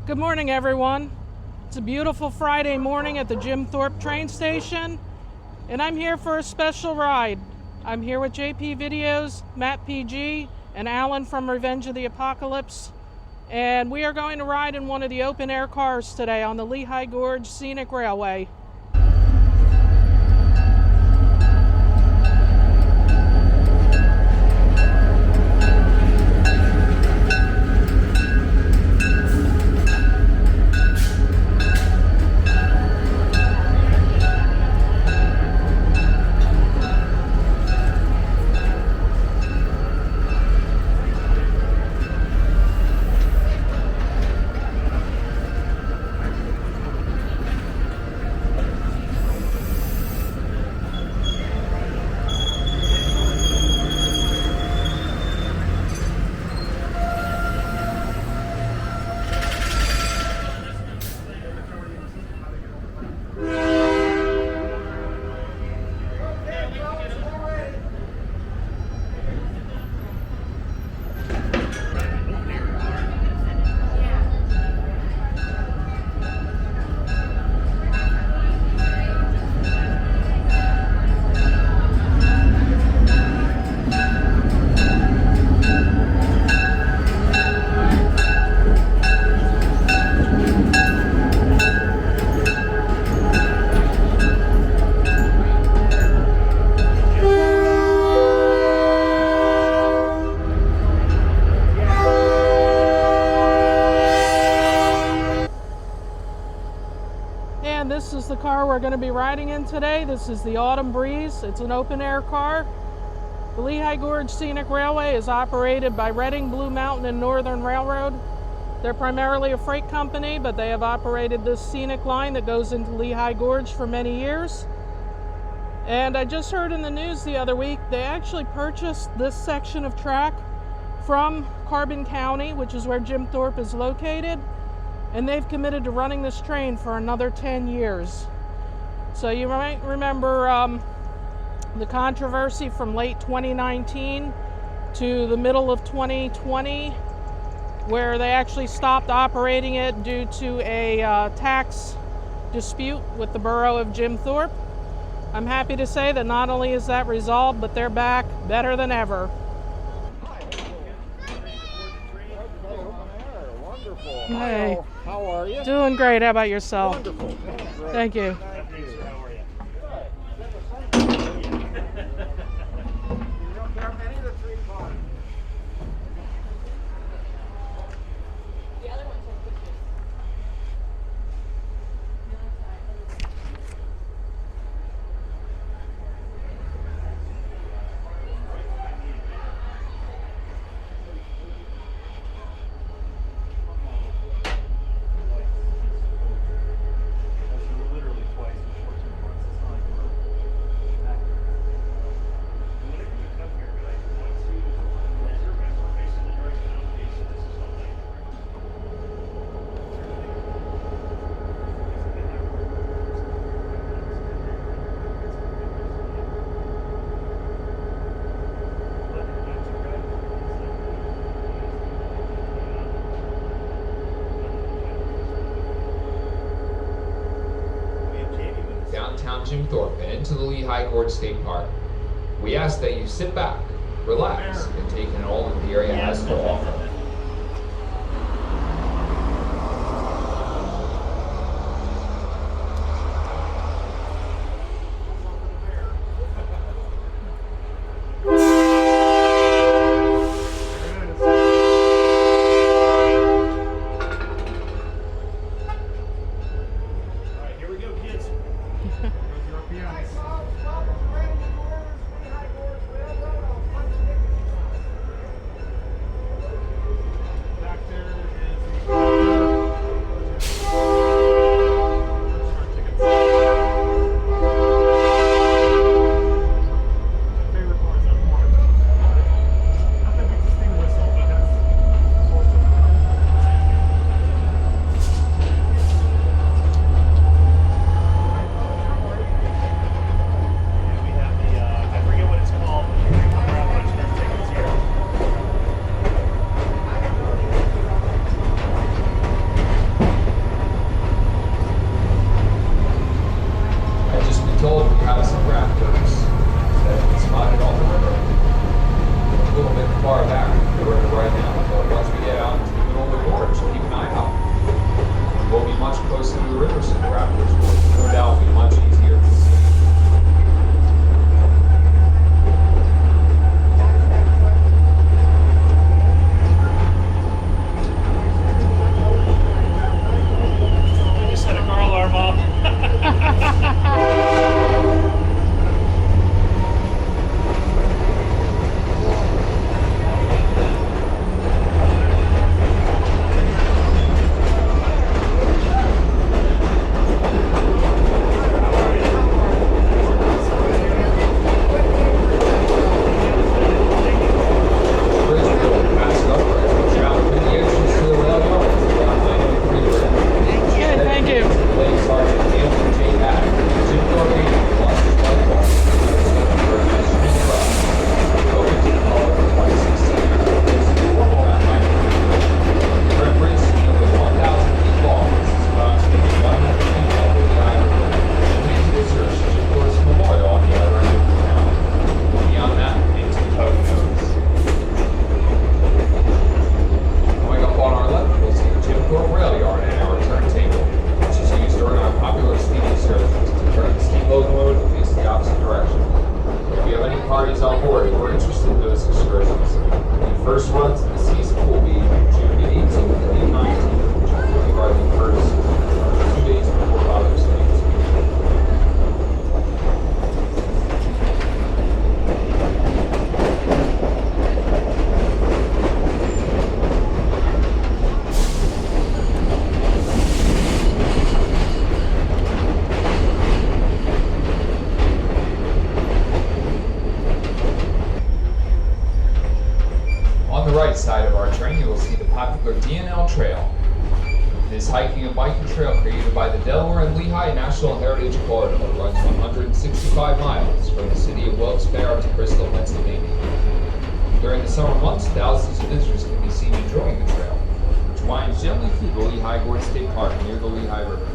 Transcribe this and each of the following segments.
Good morning, everyone. It's a beautiful Friday morning at the Jim Thorpe train station, and I'm here for a special ride. I'm here with JPVideos, mattPG, and Alan from Revenge of the Apocalypse, and we are going to ride in one of the open-air cars today on the Lehigh Gorge Scenic Railway. This is the car we're going to be riding in today. This is the Autumn Breeze. It's an open-air car. The Lehigh Gorge Scenic Railway is operated by Reading, Blue Mountain, and Northern Railroad. They're primarily a freight company, but they have operated this scenic line that goes into Lehigh Gorge for many years. And I just heard in the news the other week, they actually purchased this section of track from Carbon County, which is where Jim Thorpe is located. And they've committed to running this train for another 10 years. So you might remember the controversy from late 2019 to the middle of 2020, where they actually stopped operating it due to a tax dispute with the borough of Jim Thorpe. I'm happy to say that not only is that resolved, but they're back better than ever. Hey. Hello. How are you? Doing great. How about yourself? Wonderful. Thank you. Downtown Jim Thorpe and into the Lehigh Gorge State Park. We ask that you sit back, relax, and take in all that the area has to offer. popular Dnl Trail. This hiking and biking trail created by the Delaware and Lehigh National Heritage Corridor runs 165 miles from the city of Wilkes-Barre to Bristol, Pennsylvania. During the summer months, thousands of visitors can be seen enjoying the trail, which winds gently through the Lehigh Gorge State Park near the Lehigh River.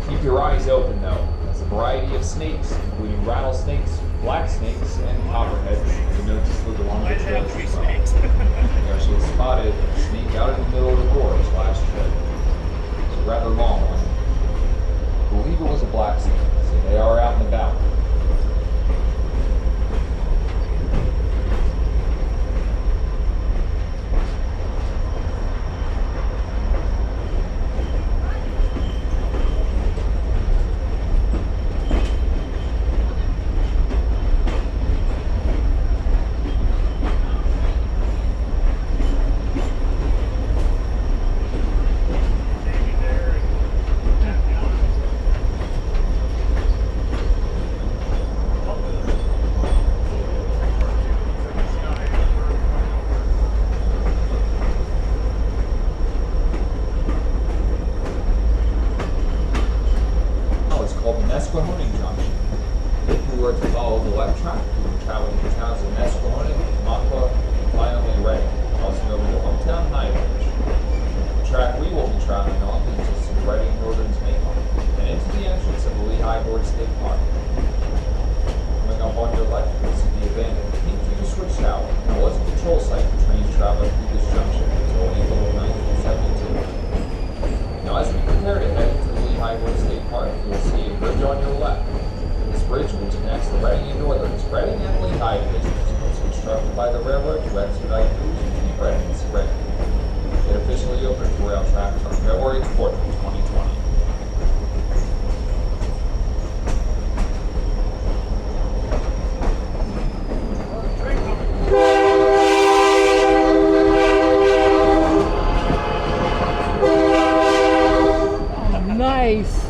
Keep your eyes open though, as a variety of snakes, including rattlesnakes, black snakes, and copperheads, you notice live along the trail as well. We actually spotted a snake out in the middle of the gorge last trip. It's a rather long one. I believe it was a black snake, so they are out and about. Nesqua Junction. If you were to follow the left track, you would travel to the towns of Nesqua, Nesqua, and finally Reading, crossing over the hometown highway. The track we will be traveling on leads us to Reading, northern Maine, and into the entrance of the Lehigh Gorge State Park. Coming up on your left, you'll see the abandoned Pink Switch Tower. Now, it was a control site for trains traveling through this junction until April of 1972. Now, as we prepare to head into the Lehigh Gorge State Park, you will see a bridge on your left. This bridge, which connects the Reading and Northern Reading and Lehigh divisions, was constructed by the railroad to expedite crews between Reading and Reading. It officially opened for rail traffic on February 4th, 2020. Nice.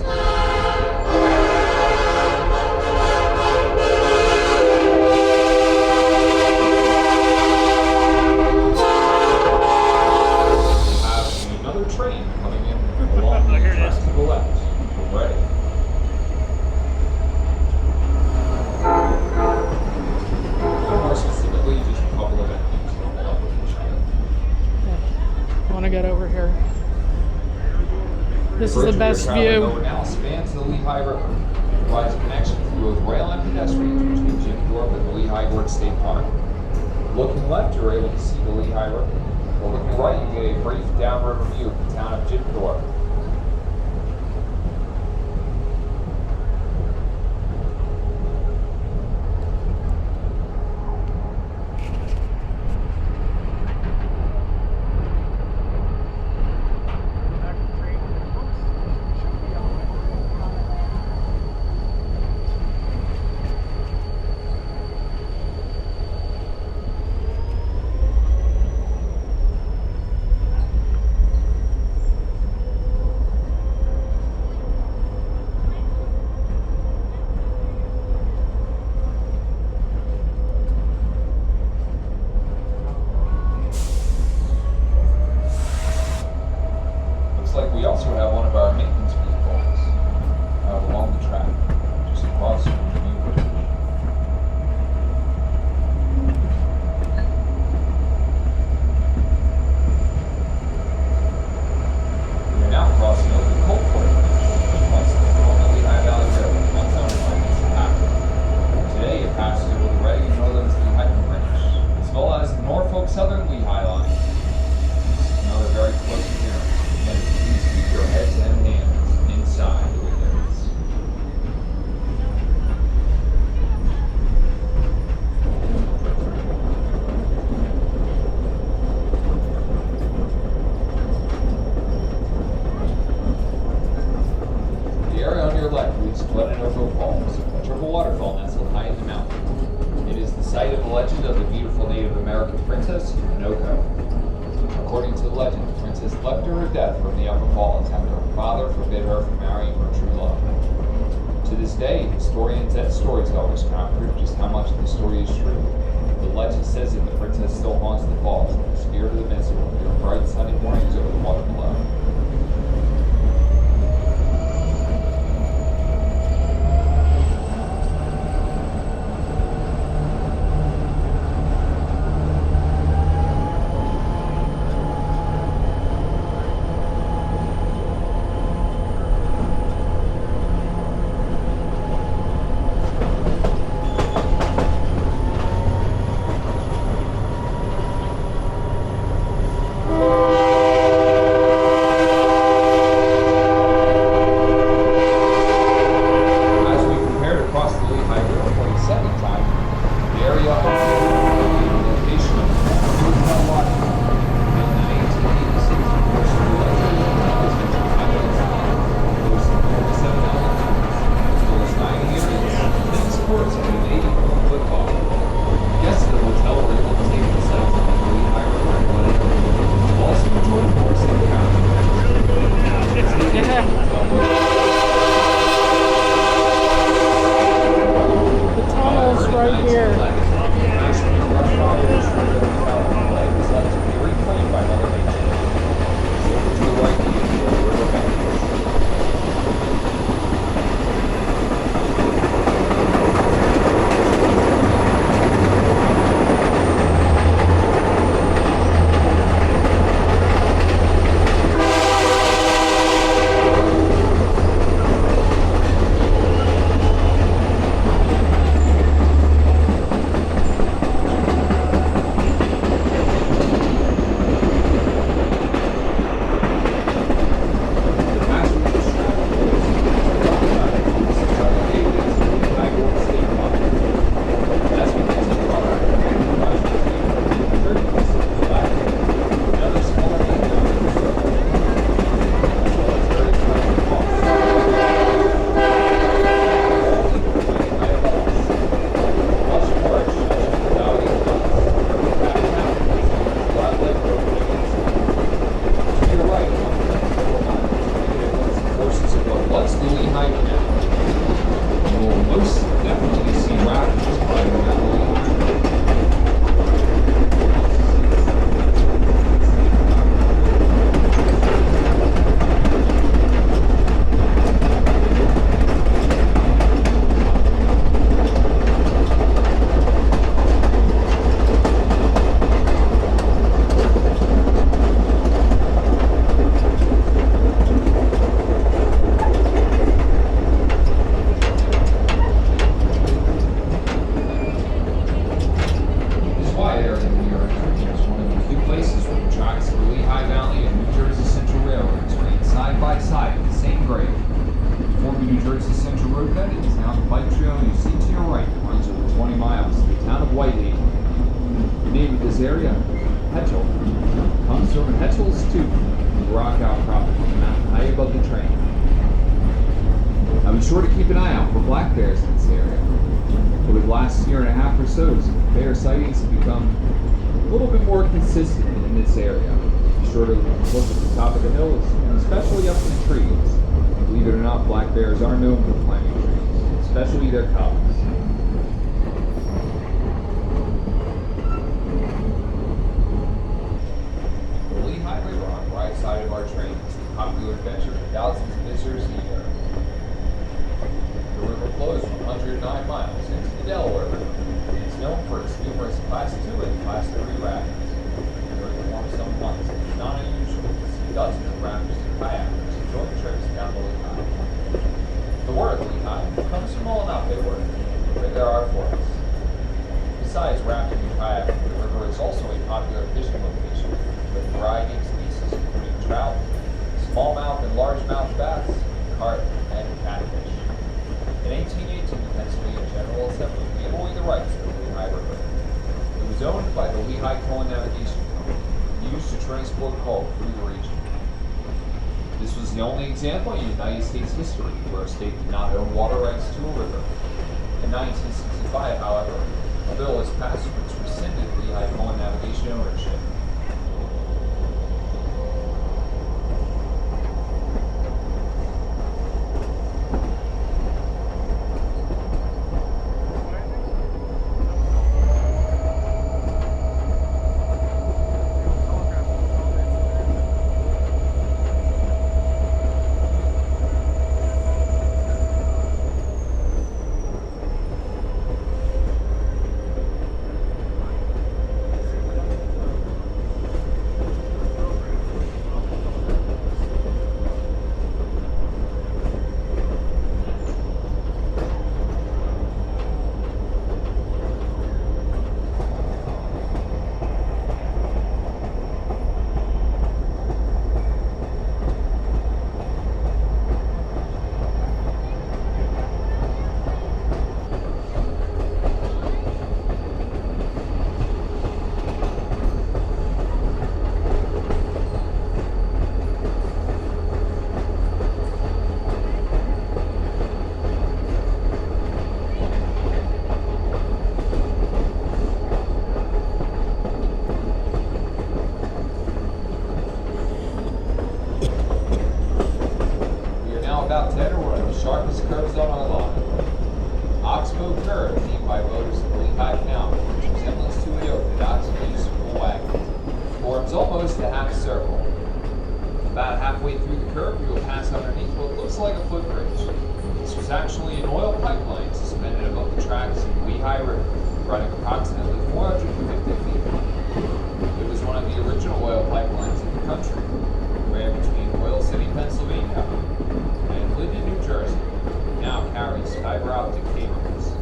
Another train coming in along the track to the left from Reading. And more specifically, just a couple of endings that will help with each other. I want to get over here. This is the best view. Over now spans the Lehigh River, provides a connection through both rail and pedestrians between Jim Thorpe and the Lehigh Gorge State Park. Looking left, you're able to see the Lehigh River. While looking right, you get a brief downriver view of the town of Jim Thorpe. Like we also have one of our maintenance vehicles out along the track, just across from the new bridge. We are now crossing over the Colport Bridge, across the Lehigh Valley Railway, once owned by Mr. Packer. Today it passes over the Reading and Northern Lehigh Bridge, as well as the Norfolk Southern Lehigh line. This is another very close appearance. Please keep your heads and hands inside the windows. The area on your left leads to Dnl Falls, a triple waterfall nestled high in the mountain. It is the site of the legend of the beautiful Native American princess, Pinocchio. According to the legend, the princess left to her death from the upper falls after her father forbid her from marrying her true love. To this day, historians and storytellers cannot prove just how much of the story is true. The legend says that the princess still haunts the falls, and the spirit of the mist will appear bright sunny mornings over the water below. Sure to keep an eye out for black bears in this area. Over the last year and a half or so, bear sightings have become a little bit more consistent in this area. Be sure to look at the top of the hills, and especially up in the trees. Believe it or not, black bears are known for climbing trees, especially their cubs. The Lehigh River on the right side of our train is a popular adventure for thousands of visitors a year. The river flows 109 miles into the Delaware River, and is known for its numerous Class 2 and Class 3 rapids. During the warm summer months, it is not unusual to see dozens of rapids and kayakers enjoying trips down the Lehigh. The word Lehigh comes from all enough they were, where there are forests. Besides rafting and kayaking, the river is also a popular fishing location with a variety of species including trout, smallmouth and largemouth bass, carp, and catfish. In 1818, the Pennsylvania General Assembly gave away the rights to the Lehigh River. It was owned by the Lehigh Navigation Company and used to transport coal through the region. This was the only example in United States history where a state did not own water rights to a river. In 1965, however, a bill was passed which rescinded Lehigh Navigation ownership. circle. About halfway through the curve, you will pass underneath what looks like a footbridge. This was actually an oil pipeline suspended above the tracks in the Lehigh River, running approximately 450 feet. It was one of the original oil pipelines in the country. It ran between Oil City, Pennsylvania, and Linden, New Jersey. Now carries fiber optic cables.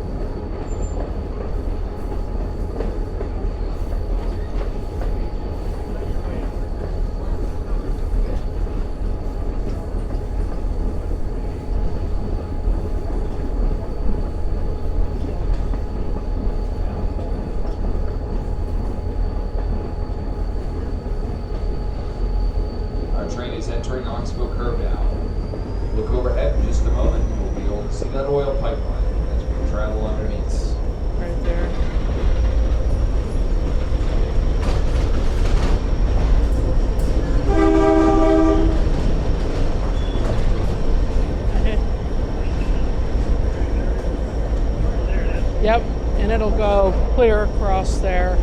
Our train is entering Oxbow Curve now. Look overhead in just a moment and we'll be able to see that oil pipeline as we travel underneath. Right there. Yep, and it'll go clear across there.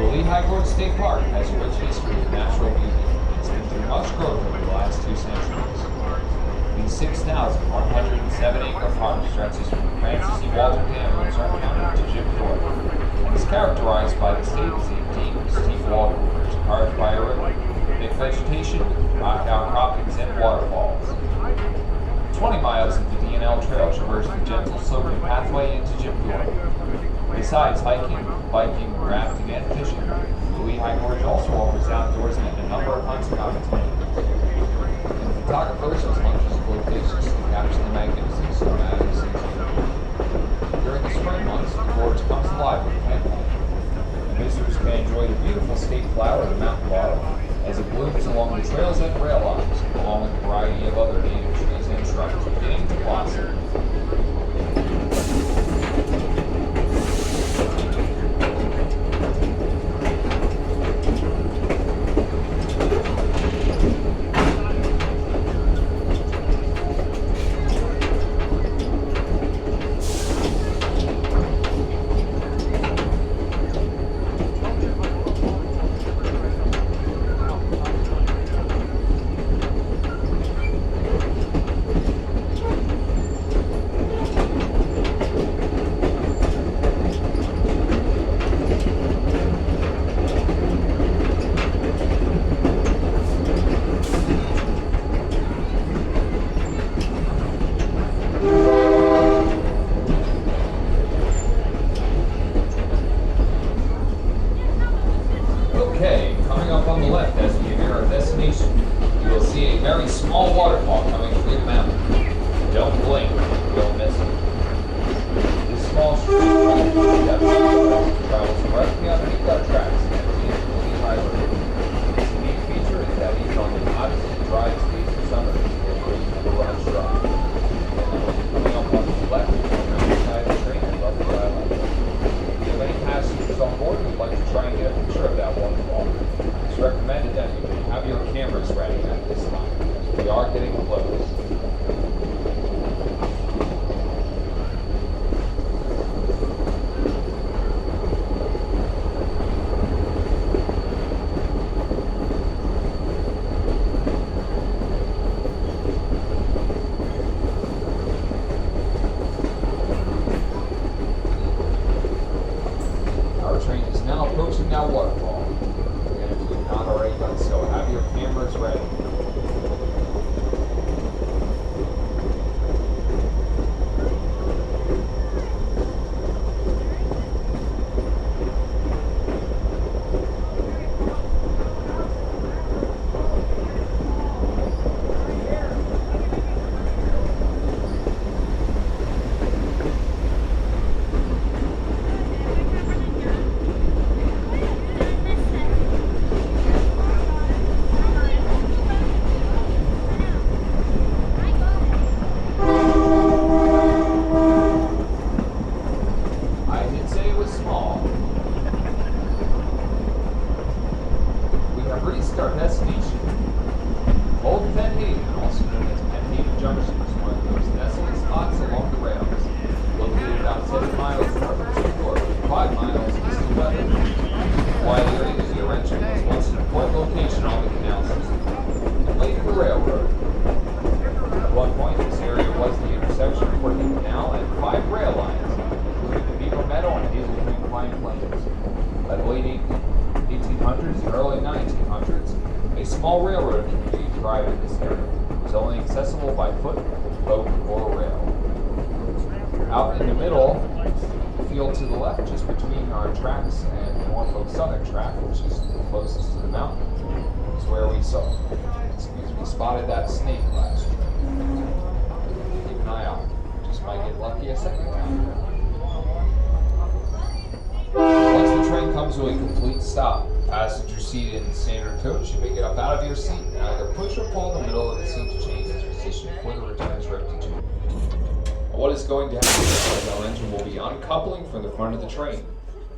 Lehigh Gorge State Park has a rich history of natural beauty. It's been through much growth over the last 2 centuries. The 6,107-acre park stretches from the Francis E. Walter Dam in Luzerne County to Jim Thorpe, and is characterized by the stages of deep, steep watercourses carved by a river, thick vegetation, rock outcroppings, and waterfalls. 20 miles of the Dnl Trail traverse the gentle sloping pathway into Jim Thorpe. Besides hiking, biking, rafting, and fishing, the Lehigh Gorge also offers outdoorsmen a number of hunting opportunities. And photographers as much as locations to capture the magnificence of the mountain season. During the spring months, the gorge comes alive with plant life. Visitors can enjoy the beautiful state flower of the mountain laurel as it blooms along the trails and rail lines, along with a variety of other native trees and shrubs beginning to blossom. On the left, as we near our destination, you will see a very small waterfall coming through the mountain. Don't blink, you'll miss it. This small stream travels directly underneath our tracks and empties into the Lehigh River. Its unique feature is that even on the hottest and driest days of summer, it will never run dry. Coming up on the left, on the side of the train above the island. If you have any passengers on board who would like to try and get a picture of that waterfall, it's recommended that you have your cameras ready at this time. We are getting close. by foot, boat, or rail. Out in the middle, field to the left, just between our tracks and Norfolk Southern track, which is the closest to the mountain, is where we spotted that snake last trip. Keep an eye out. Just might get lucky a second time. Once the train comes to a complete stop, passengers seated in the standard coach, you may get up out of your seat and either push or pull in the middle of the seat to change its position for the return trip to Junction. What is going to happen is our engine will be uncoupling from the front of the train.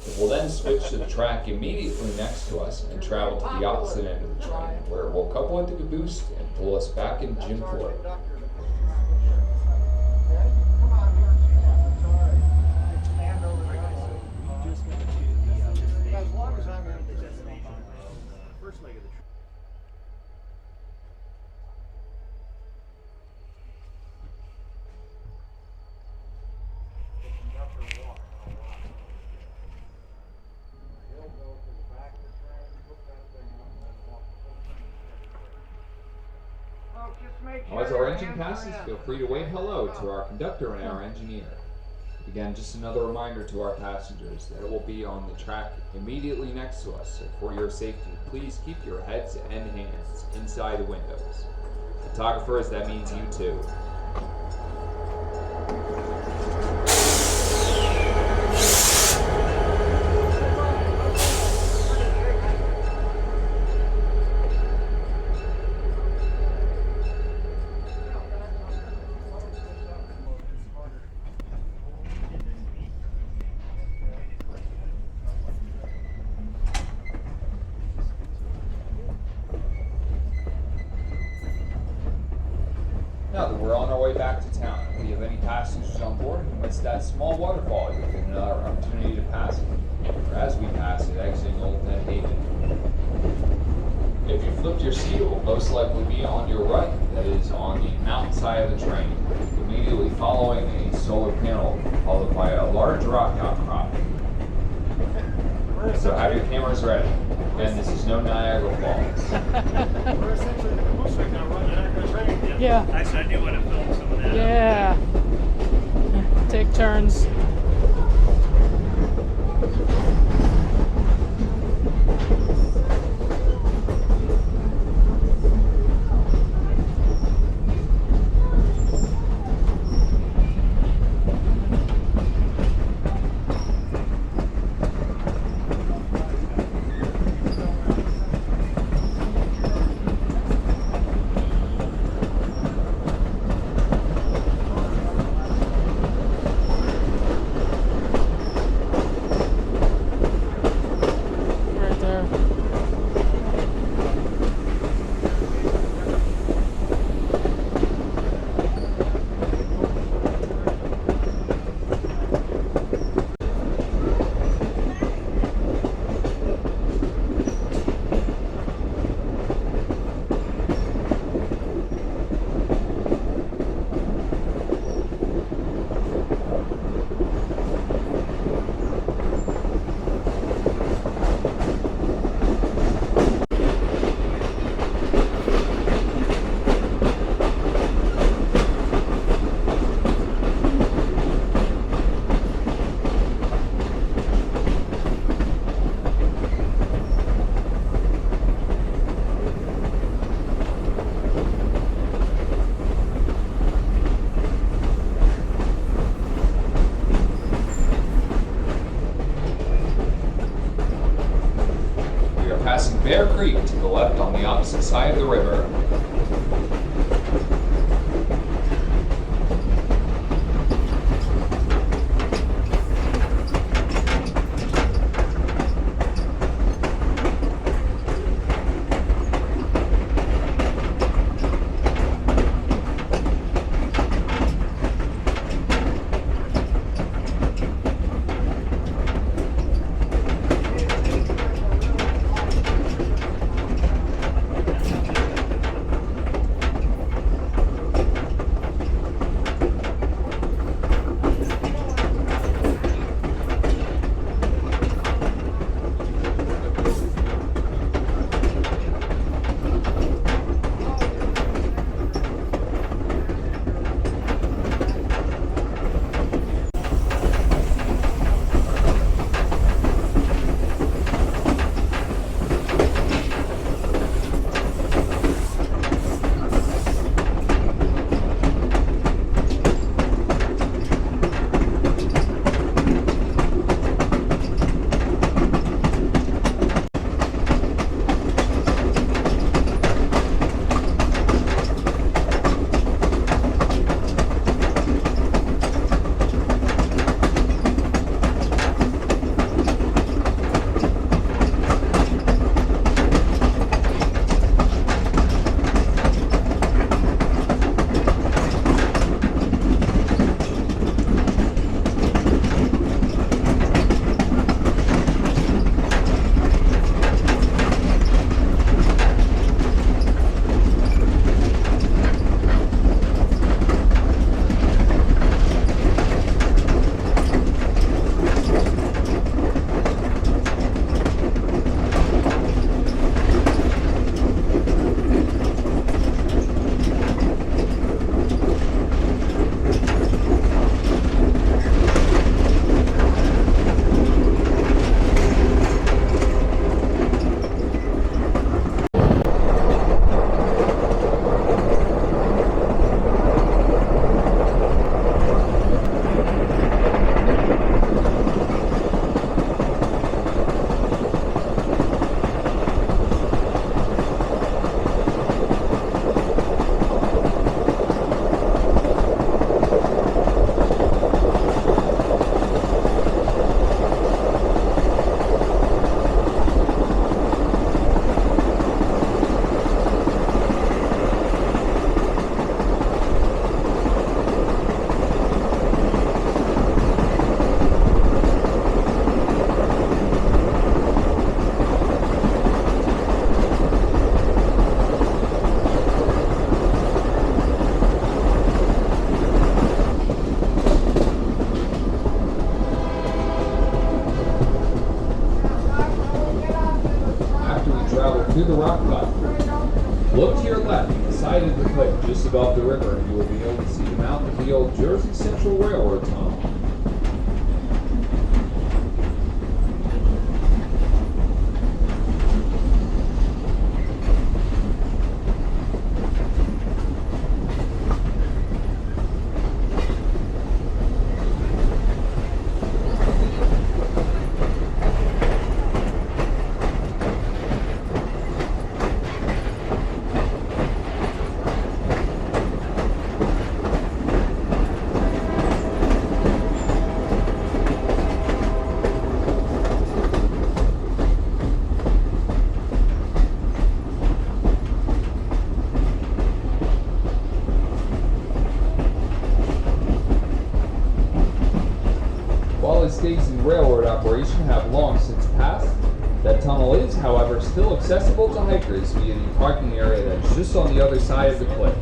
It will then switch to the track immediately next to us and travel to the opposite end of the train, where it will couple with the caboose and pull us back in Jim Port. As our engine passes, feel free to wave hello to our conductor and our engineer. Again, just another reminder to our passengers that it will be on the track immediately next to us, so for your safety, please keep your heads and hands inside the windows. Photographers, that means you too. Now that we're on our way back to town, if we have any passengers on board who missed that small waterfall, you'll get another opportunity to pass it, or as we pass it, exiting Old Net Haven. If you flipped your seat, it will most likely be on your right, that is, on the mountain side of the train, immediately following a solar panel, followed by a large rock outcrop. So have your cameras ready. Again, this is no Niagara Falls. We're essentially the caboose right now running the train. Yeah. Actually, I do want to film some of that. Yeah. Take turns. Bear Creek to the left on the opposite side of the river. rock cut. Look to your left, the side of the cliff just above the river, and you will be able to see the mouth of the old Jersey Central Railroad tunnel. Days in railroad operation have long since passed. That tunnel is, however, still accessible to hikers via the parking area that's just on the other side of the cliff.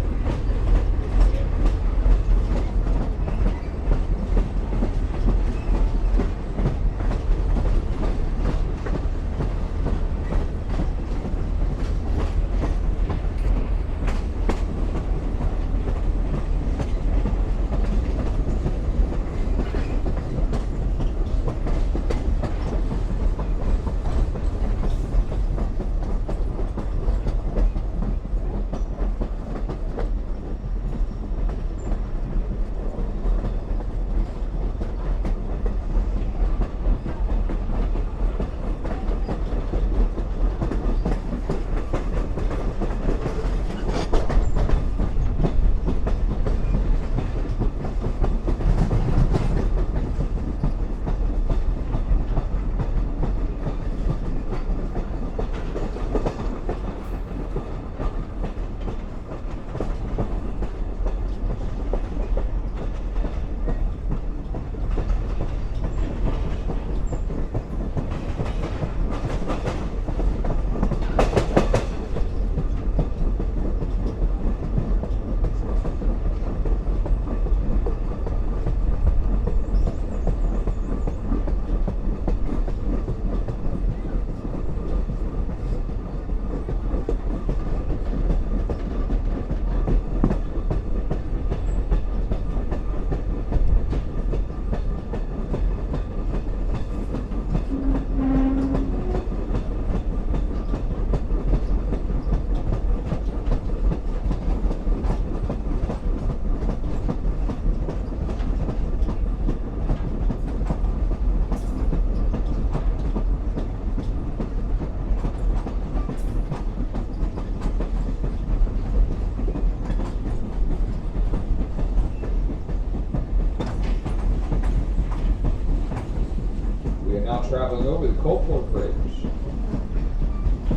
Traveling over the Coalport Bridge.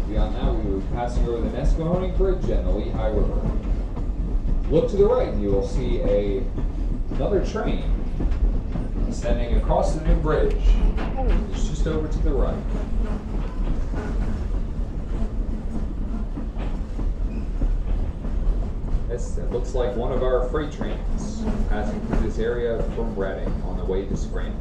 Beyond that, we will be passing over the Nesqua Bridge and the Lehigh River. Look to the right and you will see another train ascending across the new bridge. It's just over to the right. It looks like one of our freight trains passing through this area from Reading on the way to Scranton.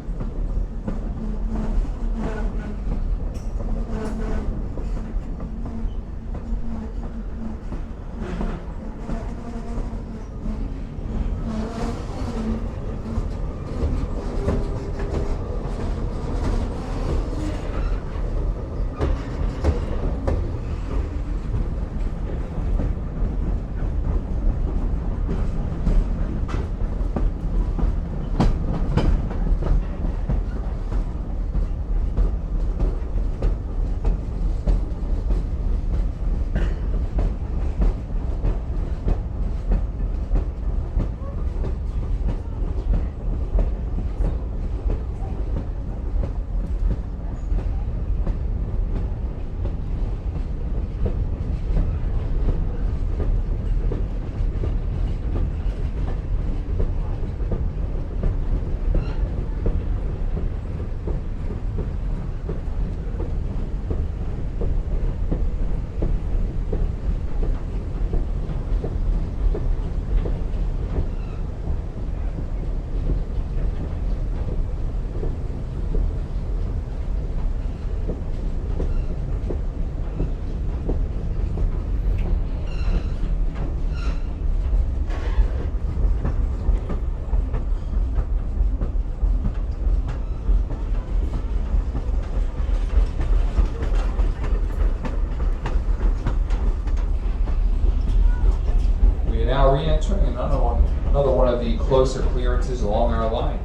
another one of the closer clearances along our line.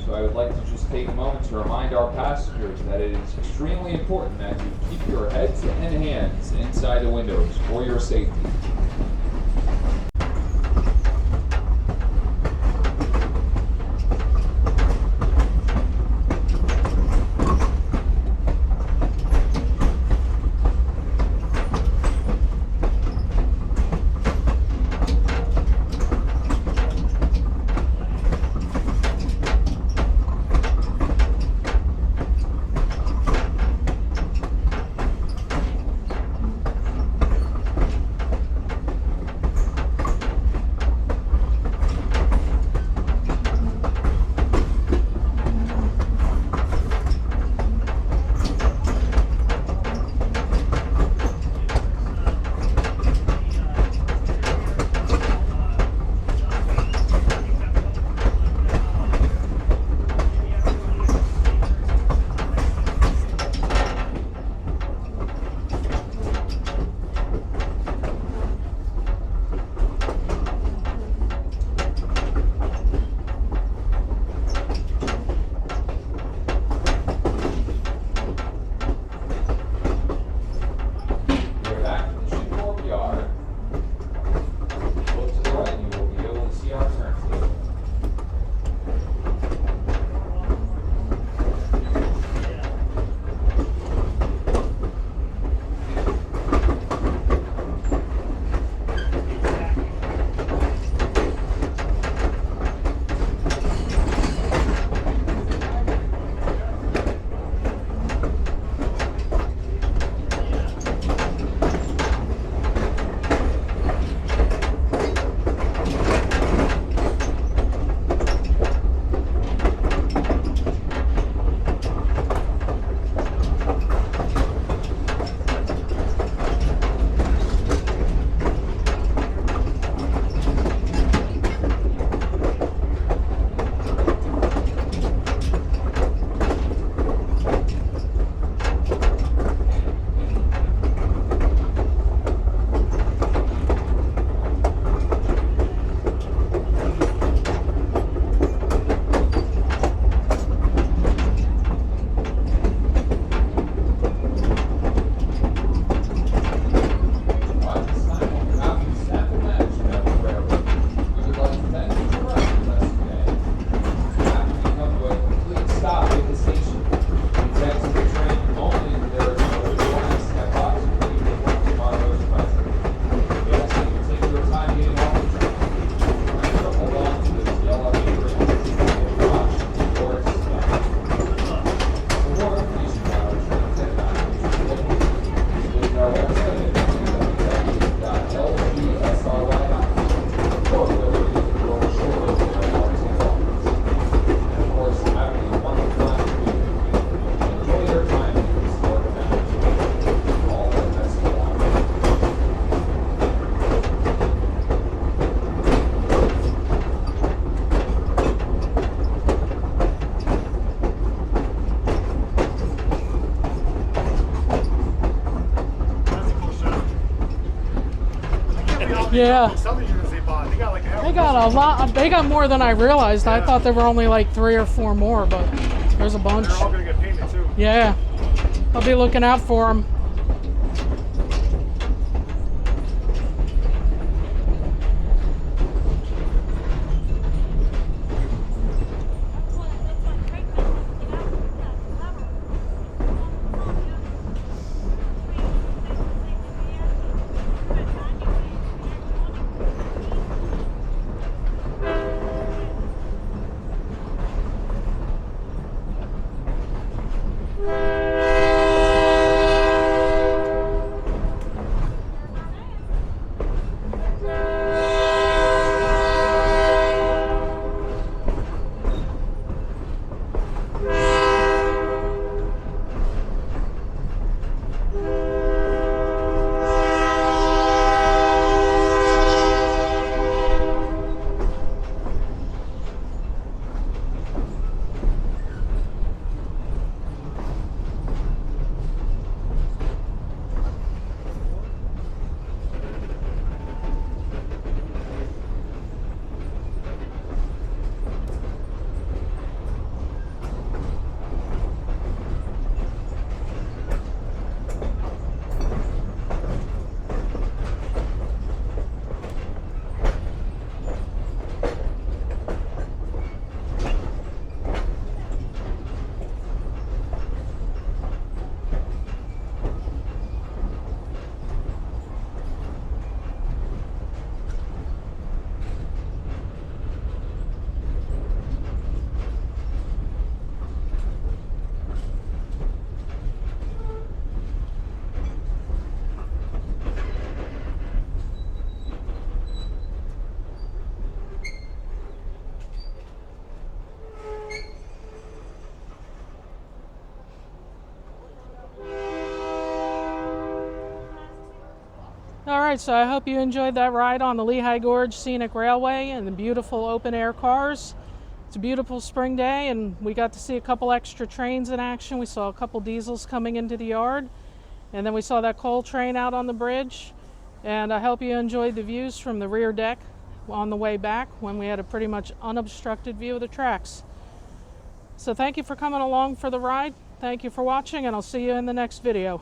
So I would like to just take a moment to remind our passengers that it is extremely important that you keep your heads and hands inside the windows for your safety. Yeah. Some of the units they bought, they got like a They got a lot. They got more than I realized. I Yeah. thought there were only like 3 or 4 more, but there's a bunch. They're all gonna get painted too. Yeah. I'll be looking out for them. right, so I hope you enjoyed that ride on the Lehigh Gorge Scenic Railway and the beautiful open air cars. It's a beautiful spring day and we got to see a couple extra trains in action. We saw a couple diesels coming into the yard, and then we saw that coal train out on the bridge. And I hope you enjoyed the views from the rear deck on the way back when we had a pretty much unobstructed view of the tracks. So thank you for coming along for the ride. Thank you for watching, and I'll see you in the next video.